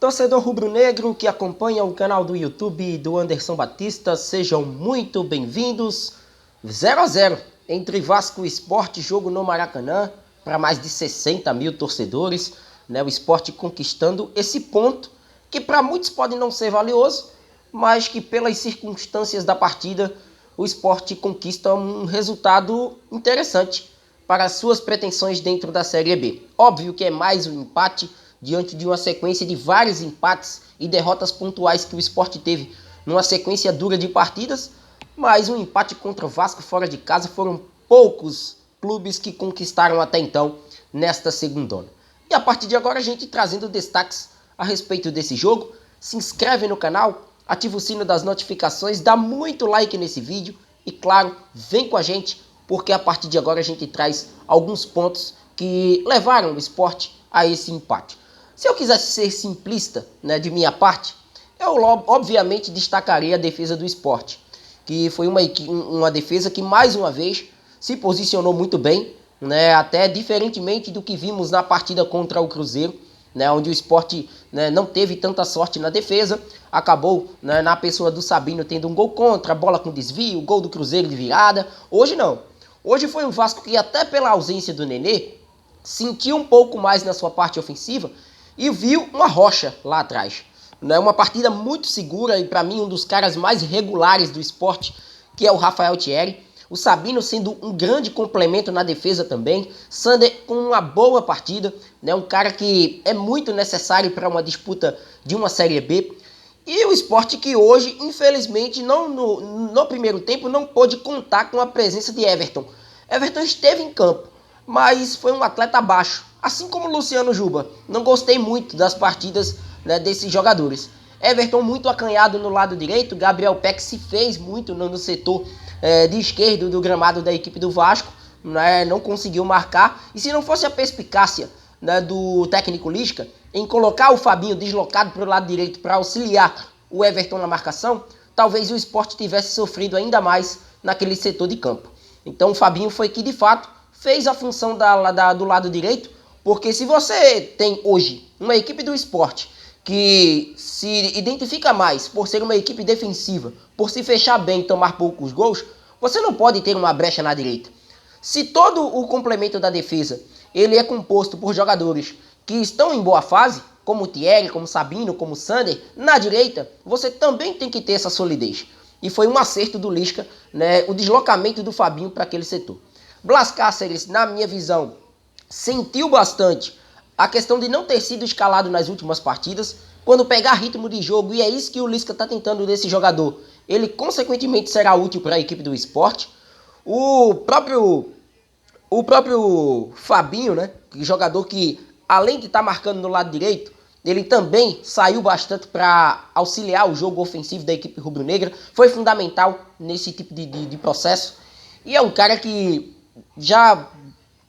Torcedor rubro-negro que acompanha o canal do YouTube do Anderson Batista, sejam muito bem-vindos. 0 a 0 entre Vasco e Sport, jogo no Maracanã, para mais de 60 mil torcedores, né? O Sport conquistando esse ponto, que para muitos pode não ser valioso, mas que pelas circunstâncias da partida, o Sport conquista um resultado interessante para as suas pretensões dentro da Série B. Óbvio que é mais um empate, diante de uma sequência de vários empates e derrotas pontuais que o Sport teve numa sequência dura de partidas, mas um empate contra o Vasco fora de casa foram poucos clubes que conquistaram até então nesta segundona. E a partir de agora a gente trazendo destaques a respeito desse jogo. Se inscreve no canal, ativa o sino das notificações, dá muito like nesse vídeo e claro, vem com a gente, porque a partir de agora a gente traz alguns pontos que levaram o Sport a esse empate. Se eu quisesse ser simplista, né, de minha parte, eu obviamente destacaria a defesa do Sport, que foi uma defesa que mais uma vez se posicionou muito bem, né, até diferentemente do que vimos na partida contra o Cruzeiro, né, onde o Sport, né, não teve tanta sorte na defesa, acabou, né, na pessoa do Sabino tendo um gol contra, bola com desvio, gol do Cruzeiro de virada. Hoje não. Hoje foi um Vasco que até pela ausência do Nenê, sentiu um pouco mais na sua parte ofensiva e viu uma rocha lá atrás. Né? Uma partida muito segura e para mim um dos caras mais regulares do Sport, que é o Rafael Thierry. O Sabino sendo um grande complemento na defesa também. Sander com uma boa partida, né? Um cara que é muito necessário para uma disputa de uma Série B. E o Sport que hoje, infelizmente, no primeiro tempo não pôde contar com a presença de Everton. Everton esteve em campo, mas foi um atleta abaixo, assim como o Luciano Juba. Não gostei muito das partidas, né, desses jogadores. Everton muito acanhado no lado direito, Gabriel Peck se fez muito no setor de esquerdo do gramado da equipe do Vasco, né, não conseguiu marcar, e se não fosse a perspicácia, né, do técnico Lisca em colocar o Fabinho deslocado para o lado direito para auxiliar o Everton na marcação, talvez o Sport tivesse sofrido ainda mais naquele setor de campo. Então o Fabinho foi que de fato fez a função do lado direito, porque se você tem hoje uma equipe do Sport que se identifica mais por ser uma equipe defensiva, por se fechar bem e tomar poucos gols, você não pode ter uma brecha na direita. Se todo o complemento da defesa ele é composto por jogadores que estão em boa fase, como o Thierry, como o Sabino, como o Sander, na direita você também tem que ter essa solidez. E foi um acerto do Lisca, né, o deslocamento do Fabinho para aquele setor. Blas Cáceres, na minha visão, sentiu bastante a questão de não ter sido escalado nas últimas partidas. Quando pegar ritmo de jogo, e é isso que o Lisca está tentando desse jogador, ele consequentemente será útil para a equipe do Sport. O próprio Fabinho, né, jogador que além de estar marcando no lado direito, ele também saiu bastante para auxiliar o jogo ofensivo da equipe rubro-negra, foi fundamental nesse tipo de processo, e é um cara que já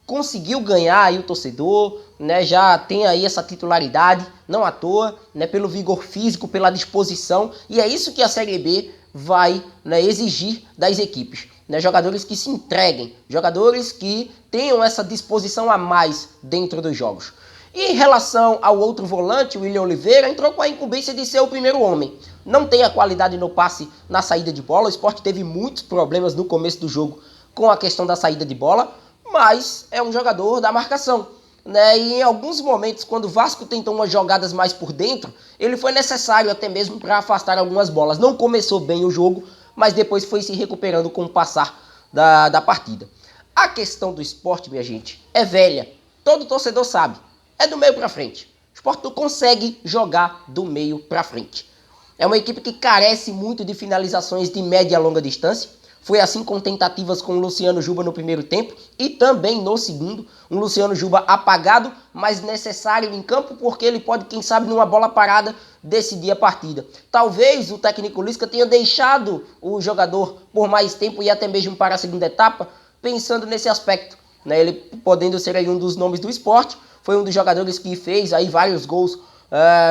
conseguiu ganhar aí o torcedor, né, já tem aí essa titularidade, não à toa, né, pelo vigor físico, pela disposição, e é isso que a Série B vai, né, exigir das equipes. Né, jogadores que se entreguem, jogadores que tenham essa disposição a mais dentro dos jogos. E em relação ao outro volante, o William Oliveira, entrou com a incumbência de ser o primeiro homem. Não tem a qualidade no passe na saída de bola, o Sport teve muitos problemas no começo do jogo com a questão da saída de bola, mas é um jogador da marcação. Né? E em alguns momentos, quando o Vasco tentou umas jogadas mais por dentro, ele foi necessário até mesmo para afastar algumas bolas. Não começou bem o jogo, mas depois foi se recuperando com o passar da partida. A questão do Sport, minha gente, é velha. Todo torcedor sabe. É do meio para frente. O Sport não consegue jogar do meio para frente. É uma equipe que carece muito de finalizações de média a longa distância. Foi assim com tentativas com o Luciano Juba no primeiro tempo e também no segundo. Um Luciano Juba apagado, mas necessário em campo porque ele pode, quem sabe, numa bola parada, decidir a partida. Talvez o técnico Lisca tenha deixado o jogador por mais tempo e até mesmo para a segunda etapa, pensando nesse aspecto. Né? Ele podendo ser aí um dos nomes do Sport, foi um dos jogadores que fez aí vários gols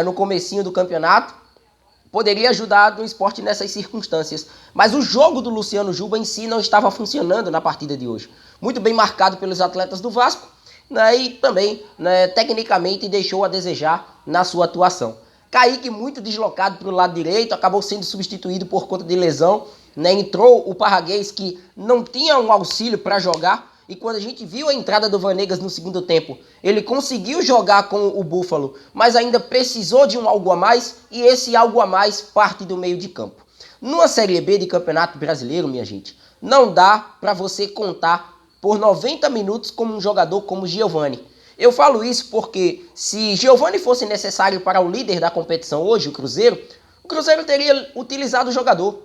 no comecinho do campeonato. Poderia ajudar no Sport nessas circunstâncias. Mas o jogo do Luciano Juba em si não estava funcionando na partida de hoje. Muito bem marcado pelos atletas do Vasco, né, e também, né, tecnicamente deixou a desejar na sua atuação. Kaique muito deslocado para o lado direito, acabou sendo substituído por conta de lesão, né? Entrou o Parraguês, que não tinha um auxílio para jogar, e quando a gente viu a entrada do Vanegas no segundo tempo, ele conseguiu jogar com o Búfalo, mas ainda precisou de um algo a mais, e esse algo a mais parte do meio de campo. Numa Série B de Campeonato Brasileiro, minha gente, não dá para você contar por 90 minutos como um jogador como Giovani. Eu falo isso porque se Giovani fosse necessário para o líder da competição hoje, o Cruzeiro teria utilizado o jogador.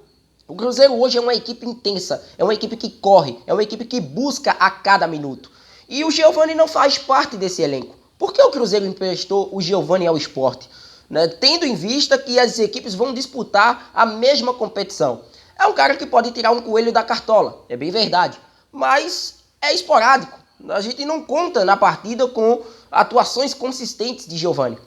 O Cruzeiro hoje é uma equipe intensa, é uma equipe que corre, é uma equipe que busca a cada minuto. E o Giovani não faz parte desse elenco. Por que o Cruzeiro emprestou o Giovani ao Sport? Né? Tendo em vista que as equipes vão disputar a mesma competição. É um cara que pode tirar um coelho da cartola, é bem verdade, mas é esporádico. A gente não conta na partida com atuações consistentes de Giovani.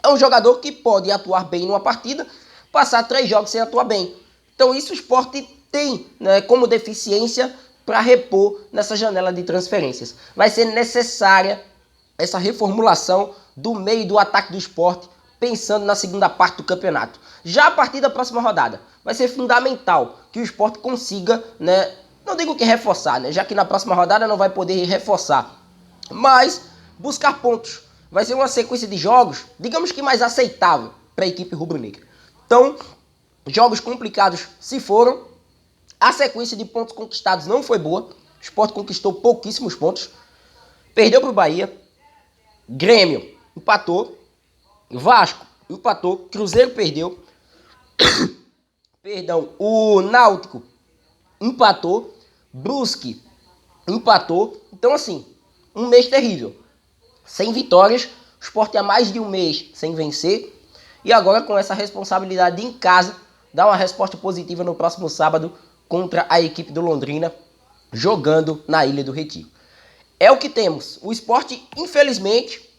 É um jogador que pode atuar bem numa partida, passar 3 jogos sem atuar bem. Então isso o Sport tem, né, como deficiência para repor nessa janela de transferências. Vai ser necessária essa reformulação do meio do ataque do Sport, pensando na segunda parte do campeonato. Já a partir da próxima rodada, vai ser fundamental que o Sport consiga, né, não digo que reforçar, né, já que na próxima rodada não vai poder reforçar, mas buscar pontos. Vai ser uma sequência de jogos, digamos que mais aceitável para a equipe rubro-negra. Então, jogos complicados se foram, a sequência de pontos conquistados não foi boa, o Sport conquistou pouquíssimos pontos, perdeu para o Bahia, Grêmio empatou, Vasco empatou, Cruzeiro perdeu, perdão, o Náutico empatou, Brusque empatou. Então assim, um mês terrível, sem vitórias, o Sport há mais de um mês sem vencer, e agora com essa responsabilidade em casa, dá uma resposta positiva no próximo sábado contra a equipe do Londrina, jogando na Ilha do Retiro. É o que temos. O Sport, infelizmente,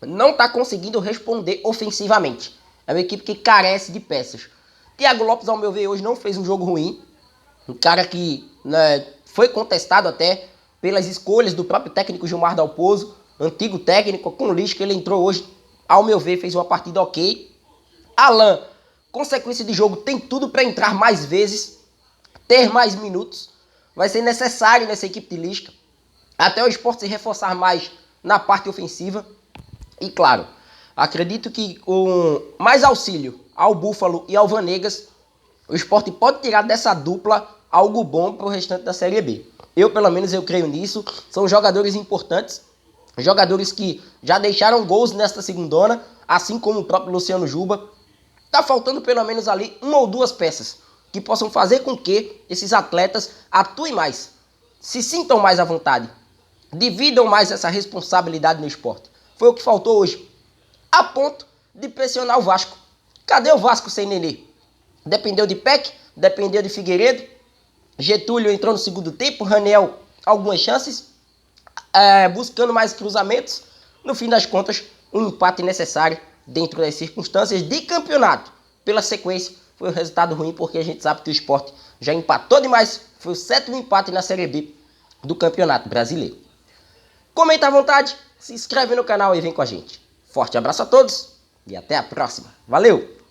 não está conseguindo responder ofensivamente. É uma equipe que carece de peças. Thiago Lopes, ao meu ver, hoje não fez um jogo ruim. Um cara que, né, foi contestado até pelas escolhas do próprio técnico Gilmar Dalpozo, antigo técnico, com o lixo que ele entrou hoje, ao meu ver, fez uma partida ok. Alan, consequência de jogo, tem tudo para entrar mais vezes, ter mais minutos. Vai ser necessário nessa equipe de Lisca, até o Sport se reforçar mais na parte ofensiva. E claro, acredito que com mais auxílio ao Búfalo e ao Vanegas, o Sport pode tirar dessa dupla algo bom para o restante da Série B. Eu, pelo menos, eu creio nisso. São jogadores importantes, jogadores que já deixaram gols nesta segundona, assim como o próprio Luciano Juba. Tá faltando pelo menos ali 1 ou 2 peças que possam fazer com que esses atletas atuem mais, se sintam mais à vontade, dividam mais essa responsabilidade no esporte. Foi o que faltou hoje, a ponto de pressionar o Vasco. Cadê o Vasco sem Nenê? Dependeu de Peck, dependeu de Figueiredo, Getúlio entrou no segundo tempo, Raniel algumas chances, buscando mais cruzamentos. No fim das contas, um empate necessário dentro das circunstâncias de campeonato. Pela sequência, foi um resultado ruim, porque a gente sabe que o Sport já empatou demais. Foi o 7º empate na Série B do Campeonato Brasileiro. Comenta à vontade, se inscreve no canal e vem com a gente. Forte abraço a todos e até a próxima. Valeu!